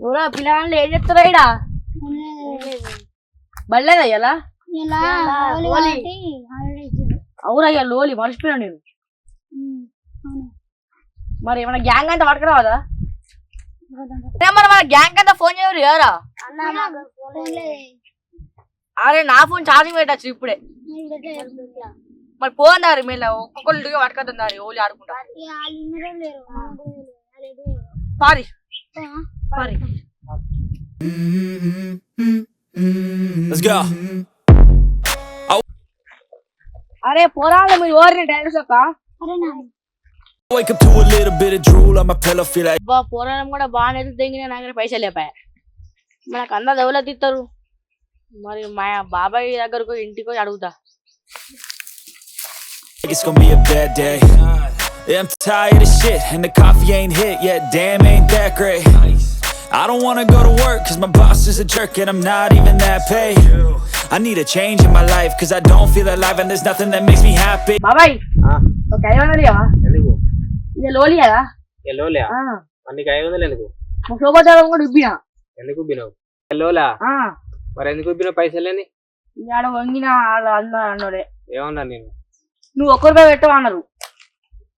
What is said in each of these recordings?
ఊరా పిల్లలు ఏం చెప్తారా ఇడా బల్లేదా ఇలా అవురా ఇక లోలి మర్చిపోయాను నేను. మరి మన గ్యాంగ్ అంతా పట్టుకురావదా? మరి మన గ్యాంగ్ అంతా ఫోన్ చేయరు ఎవరా? అరే నా ఫోన్ ఛార్జింగ్ పెట్టచ్చు ఇప్పుడే. మరి పోందారు మీరు ఒక్కొక్కరు పట్టుకొద్దారు ఓలి ఆడుకుంటా పారి పారి. అరే పోరాళ్ళు మీరు ఓరిని డాన్స్ ఒక పోరాటం కూడా బాగానే తెంగిన నా దగ్గర పైసలు లేపాయి. మనకు అందరు ఎవరు ఇస్తారు? మరి మా బాబాయ్ దగ్గరకు ఇంటికి అడుగుతా. It's gonna be a bad day. Yeah, I'm tired of shit and the coffee ain't hit yet. Damn, ain't that great. I don't wanna go to work cause my boss is a jerk and I'm not even that paid. I need a change in my life cause I don't feel alive and there's nothing that makes me happy. బాబాయ్ okay 500 ఇయ్యవా? ఎందుకు? ఇది లోలి కదా? ఏ లోలియా? అనికి 500 ఎందుకు? మా శోభాచారం కూడా ఉబ్బినా. ఎందుకు ఉబ్బినావు? లోలా? మరి ఎందుకు ఉబ్బినావు పైసలేని? ఆడ వంగిన అన్నోడే. ఏమన్నా నేను? నువ్వు 1 రూపాయి పెట్టమన్నారు.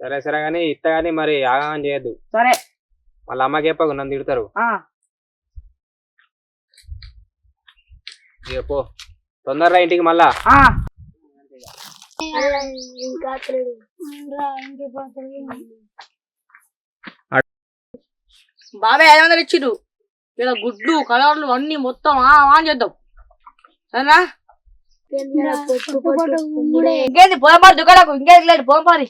సరే సరే గానీ ఇస్తా గానీ మరి ఆగం చేయద్దు. సరే వాళ్ళ అమ్మకి చెప్పకు నన్ను తిడతారు. పో తొందరరా ఇంటికి మళ్ళా. బాబాయ్ 500 ఇచ్చిరు. ఇలా గుడ్లు కలర్లు అన్ని మొత్తం ఆన్ చేద్దాం సరేనా? ఇంకేంది పోంపారి దుకాణకు ఇంకేది లేదు పోంపారి.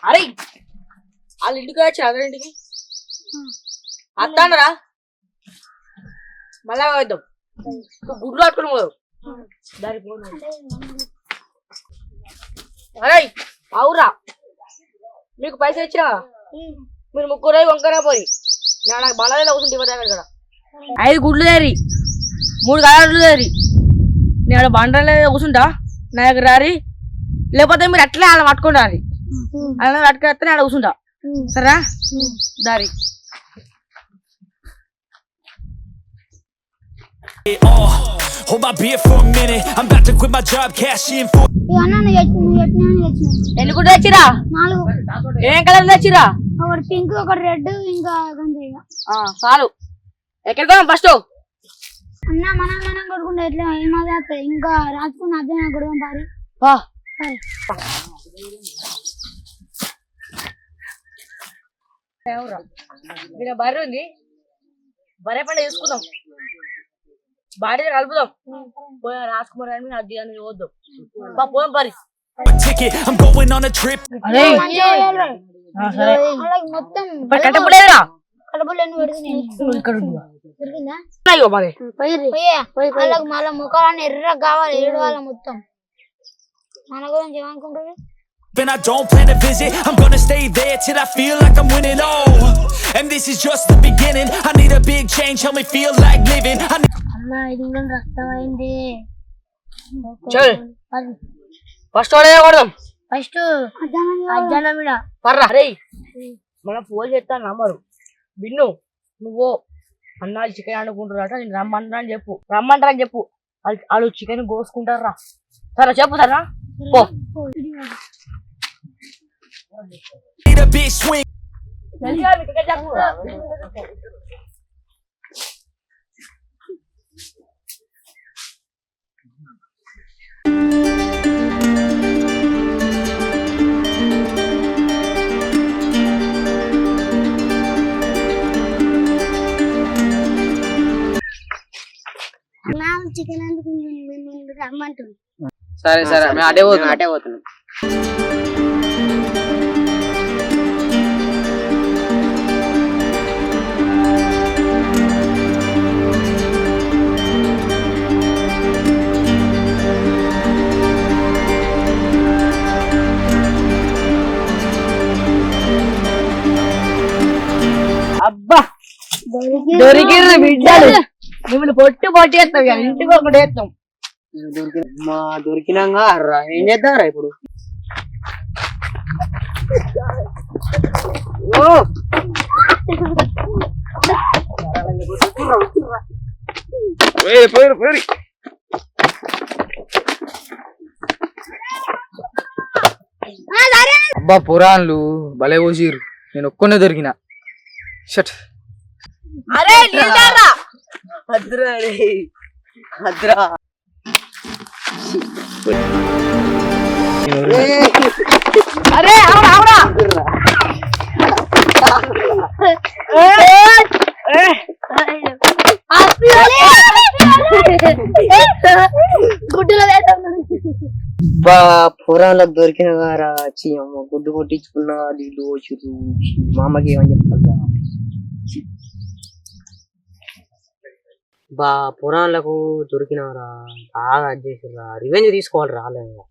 అరే వాళ్ళ ఇంటికి వచ్చి అందరింటికి అత్తానరా మళ్ళా వేద్దాం. గుడ్లు పట్టుకుని పోదాం దాని పో. అరే అవురా మీకు పైసలు ఇచ్చినా మీరు 3 వంకరా పోయి నాకు బలాలే కూర్చుంటే ఇవ్వదా ఇక్కడ 5 గుడ్లు తేరి 3 కలర్లు తేరి నేను బండలే కూర్చుంటా నా దగ్గర రారి. లేకపోతే మీరు అట్లే అలా పట్టుకుని రారి. అలా పట్టుకొస్తే ఆడ కూర్చుంటా సరేనా? దారి Hold my beer for a minute. I'm about to quit my job, cash in for. ఎన్ని గుడ్లు తెచ్చిరా? 4. ఏం కలర్ తెచ్చిరా? ఒకటి పింక్ ఒకటి రెడ్ ఇంకా చాలు. ఎక్కడికి పోదాం ఫస్ట్? అన్న మనం కొడుకుంటే ఎట్లా ఏమవుతుంది? ఇంకా రాసుకుని అదే కొడదాం పారి. బర్రె ఉంది బర్రె పంట తీసుకుందాం బాడీ కలుపుదాం రాసుకుమారని అది అని వద్దాం పోదాం పరి. I'm going on a trip. మొత్తం కట్టపులేదురా వాళ్ళకి మళ్ళీ ముఖాలని ఎర్ర కావాలి 7 వాళ్ళ మొత్తం. మన గురించి ఏమనుకుంటారు? And I don't plan to visit. I'm gonna stay there till I feel like I'm winning. Oh, and this is just the beginning. I need a big change, help me feel like living. అన్నా ఇది రక్తమైంది. చల్ first కొడదాం. First అజ్జన మీద పర్రా. రే మన phone చేస్తా number విన్ను. నువ్వు అన్నాళ్ళు chicken అనుకుంటారట నేను రమ్మంటారని చెప్పు. వాళ్ళు చికెన్ కోసుకుంటారా? సరే చెప్పు సరేనా? పో. Need a big swing. Chicken అందుకు రమ్మంటుంది. సరే సరే మేము అటే పోతున్నాం. అబ్బా దొరికిర్రు బిడ్డలు. మిమ్మల్ని పొట్టు పట్టేస్తాం ఇంటికి ఒకటి వేస్తాం. దొరికినాక ఏం చేద్దాంరా ఇప్పుడు? అబ్బా పురాణాలు భలే పోసిర్రు. నేను ఒక్కనే దొరికిన. షట్. అరే నీళ్ళరా అద్రా అద్రా అరే అవునా అవునా గుడ్డులో పురాణాలకు దొరికిన గారా అమ్మ గుడ్డు కొట్టించుకున్నా నీళ్ళు వచ్చిర్రు. మా అమ్మకి ఏమని చెప్పాలి? పురాణాలకు దొరికినవరా బాగా చేసిర్రా. రివెంజ్ తీసుకోవాలి రాలేదు.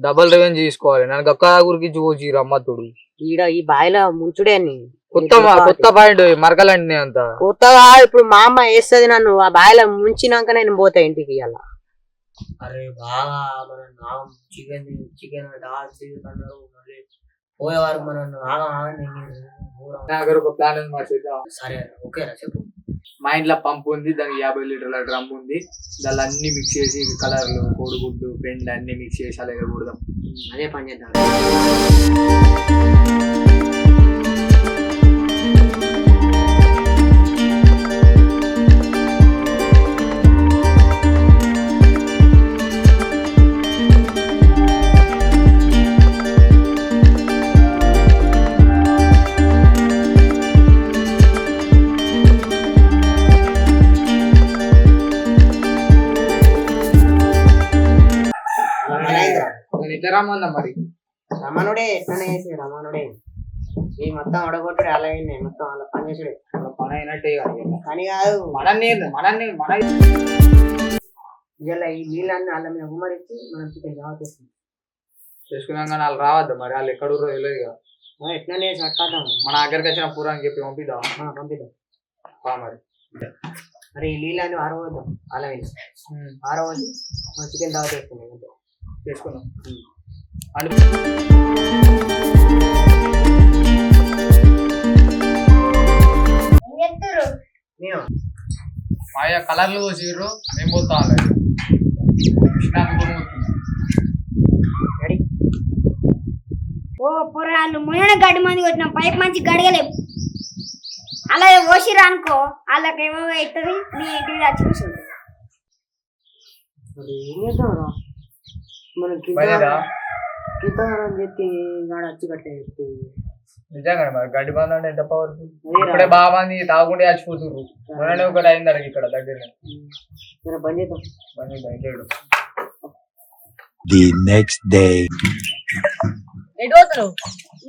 డబల్ రివెంజ్ తీసుకోవాలి. నన్ను గక్క గురికి పోసిర్రు అమ్మతుడు. ఈడ ఈ బాయిలో ముంచుడే అని కొత్త పాయింట్ మరకలండి అంత కొత్తగా. ఇప్పుడు మా అమ్మ వేస్తుంది నన్ను ఆ బాయిలో ముంచినాక నేను పోతా ఇంటికి. అలా అరే బాగా మనం చికెన్ చికెన్ అన్నారు. మళ్ళీ పోయే వరకు మనం ఒక ప్లాన్ ఉంది. సరే ఓకేనా చెప్పు. మా ఇంట్లో పంపు ఉంది, దానికి 50 లీటర్ల డ్రమ్ ఉంది. దాన్ని అన్ని మిక్స్ చేసి కలర్లు కోడిగుడ్డు పెండ్లు అన్ని మిక్స్ చేసి అలాగే కొడదాం. అదే పని చేద్దాం. రమ్మన్నా మరి రమణుడే ఎట్లనే చేసి రమణుడే ఈ మొత్తం ఒడగొట్టుడు అలాగే మొత్తం అలా పని చేసుడే పని అయినట్టే పని కాదు. మనల్ని ఇలా ఈ నీళ్ళన్ని వాళ్ళ మీద గుమ్మరిచ్చి మనం చికెన్ జావ చేస్తాం. చేసుకున్నాక వాళ్ళు రావద్దు మరి. వాళ్ళు ఎక్కడ తెలియదు కదా. ఎట్లనే సట్టాం. మన దగ్గరికి వచ్చిన పూరానికి చెప్పి పంపిద్దాం. పంపిద్దాం మరి. మరి ఈ నీళ్ళని ఆరవద్దాం. వాళ్ళ మీద ఆరవద్దు. మనం చికెన్ జావ చేసుకున్నాం అంతే. చేసుకున్నాం. కలర్లు పోసిర్రు మేము పోతాం. ఓ పొరాలు మొన్న గడ్డి మంది కొట్టినాం. పైపు మంచి గడగలేవు. అలా పోసిరా అనుకో వాళ్ళకి ఏమో అవుతుంది. నీ ఇంటికి వచ్చి కూర్చుంటుంది. ఏం చేద్దాంరా మనం చెప్పి వచ్చి కట్టే నిజంగా మరి గడ్డి బంద్ అంటే ఎంత పవర్. ఇప్పుడే బాగా మంది తాగుకుంటే చచ్చిపోతుర్రు. మొన్ననే ఒకటి అయింది అడిగి ఇక్కడ దగ్గర. బంద్ చేద్దాం. The next day.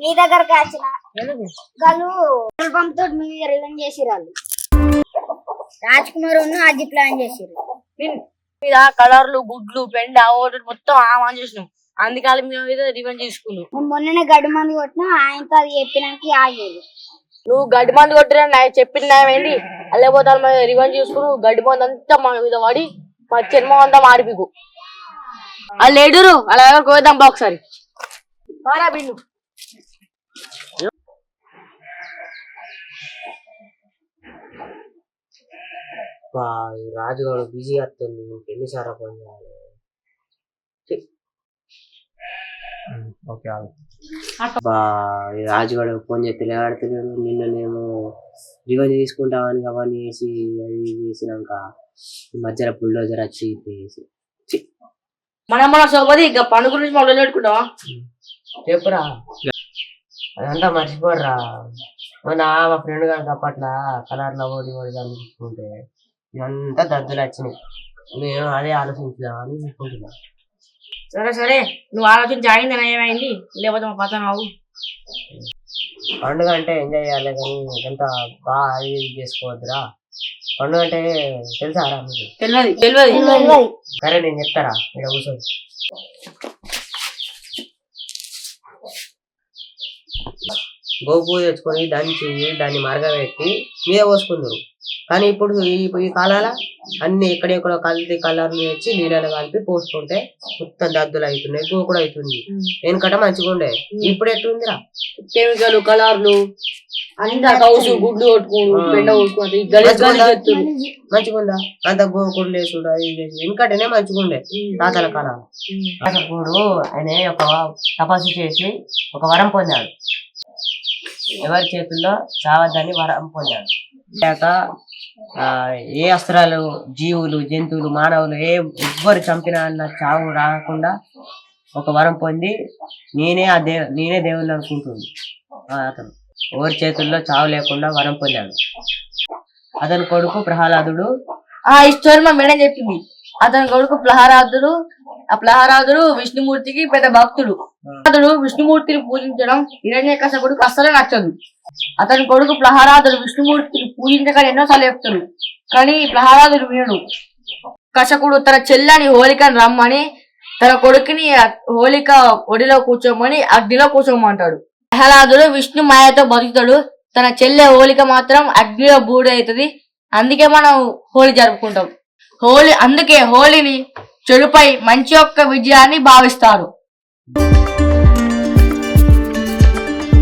మీ దగ్గరకి వచ్చిన వాళ్ళు పంపుతో మీ రివెంజ్ చేసిరు. వాళ్ళు రాజ్ కుమార్ అజ్జి ప్లాన్ చేసిరు. మీద కలర్లు గుడ్లు పెండ్ మొత్తం ఆమాన్ చేసినాం. అందుకని మేము రివెంజ్ తీసుకున్నాం. మొన్ననే గడ్డి మంది కొట్టినా ఆయనతో అది చెప్పినాక ఆగేది. నువ్వు గడ్డి మంది కొట్టిన చెప్పిన న్యాయం ఏంటి? అల్లేపోతా రివెంజ్ తీసుకుని గడ్డి మంది అంతా మా మీద పడి మా చర్మం అంతా మాడిపికు. వాళ్ళు ఎడురు అలా ఎవరికి పోదాం బా ఒకసారి. బిల్లు రాజుగాడు బిజీ వస్తుంది. ఎన్నిసార్లు ఫోన్ చేయాలి? రాజుగాడు ఫోన్ చేస్తే లేవాడుతున్నాడు. నిన్ననేమో రివెంజ్ తీసుకుంటామని అవన్నీ వేసి అది చేసినాక మధ్యలో బుల్డోజర్ వచ్చి మన సోమది ఇక పండుగ గురించి మొదలు పెట్టుకుంటావా? చెప్పురా. అదంతా మర్చిపోర్రా. మొన్న మా ఫ్రెండ్ గారికి అప్పట్లో కలర్లో ఓడి కనిపించుకుంటే ఇదంతా దద్దులు వచ్చినాయి. మేము అదే ఆలోచించుదామని అనుకుంటున్నాం. సరే సరే నువ్వు ఆలోచించి ఆగింది ఏమైంది? లేకపోతే మా పక్కన బాబు పండుగ అంటే ఎంజాయ్ చేయాలి కానీ ఎంత బాగా అది చేసుకోవద్దురా. పండుగ అంటే తెలుసా? తెలియదు. సరే నేను చెప్తారా. ఇక్కడ కూర్చోండి. గోపూ తెచ్చుకొని దంచి దాన్ని మరగబెట్టి మీద పోసుకుందరు. కానీ ఇప్పుడు ఈ కాలాల అన్ని ఎక్కడెక్కడ కలిపి కలర్లు తెచ్చి నీళ్ళలో కలిపి పోసుకుంటే మొత్తం దద్దులు అవుతున్నాయి, పువ్వు కూడా అవుతుంది. వెనకట మంచిగా ఉండే, ఇప్పుడు ఎట్లుందిరా? కెమికల్ కలర్లు అంతా కౌసు గుడ్లు కొట్టుకోడు పెండ కొట్టుకుంటే మంచిగా ఉందా? అంత గోకుడు లేసుడు వెనకటనే మంచిగా ఉండే తాతల కాలం. ఇప్పుడు ఆయన ఒక తపస్సు చేసి ఒక వరం పొందాడు, ఎవరి చేతుల్లో చావద్దని వరం పొందాడు. ఏ అస్త్రాలు జీవులు జంతువులు మానవులు ఎవ్వరు చంపినా అన్న చావు రాకుండా ఒక వరం పొంది నేనే దేవుళ్ళు అనుకుంటుంది. అతను ఎవరి చేతుల్లో చావు లేకుండా వరం పొందాడు. అతని కొడుకు ప్రహ్లాదుడు. ఈ స్టోరీ మా మేడం చెప్పింది. అతని కొడుకు ప్రహ్లాదుడు విష్ణుమూర్తికి పెద్ద భక్తుడు. అతడు విష్ణుమూర్తిని పూజించడం హిరణ్యకశపుడికి అస్సలు నచ్చదు. అతని కొడుకు ప్రహ్లాదుడు విష్ణుమూర్తిని పూజించగానే ఎన్నోసార్లు చెప్తాడు, కానీ ప్రహ్లాదుడు వినడు. కశకుడు తన చెల్లని హోలికని రమ్మని తన కొడుకుని హోలిక ఒడిలో కూర్చోమని అగ్నిలో కూర్చోమంటాడు. ప్రహ్లాదుడు విష్ణు మాయతో బతుకుతాడు. తన చెల్లె హోలిక మాత్రం అగ్నిలో బూడి అవుతుంది. అందుకే మనం హోలీ జరుపుకుంటాం. అందుకే హోలీని చెడుపై మంచి యొక్క విజయాన్ని భావిస్తారు.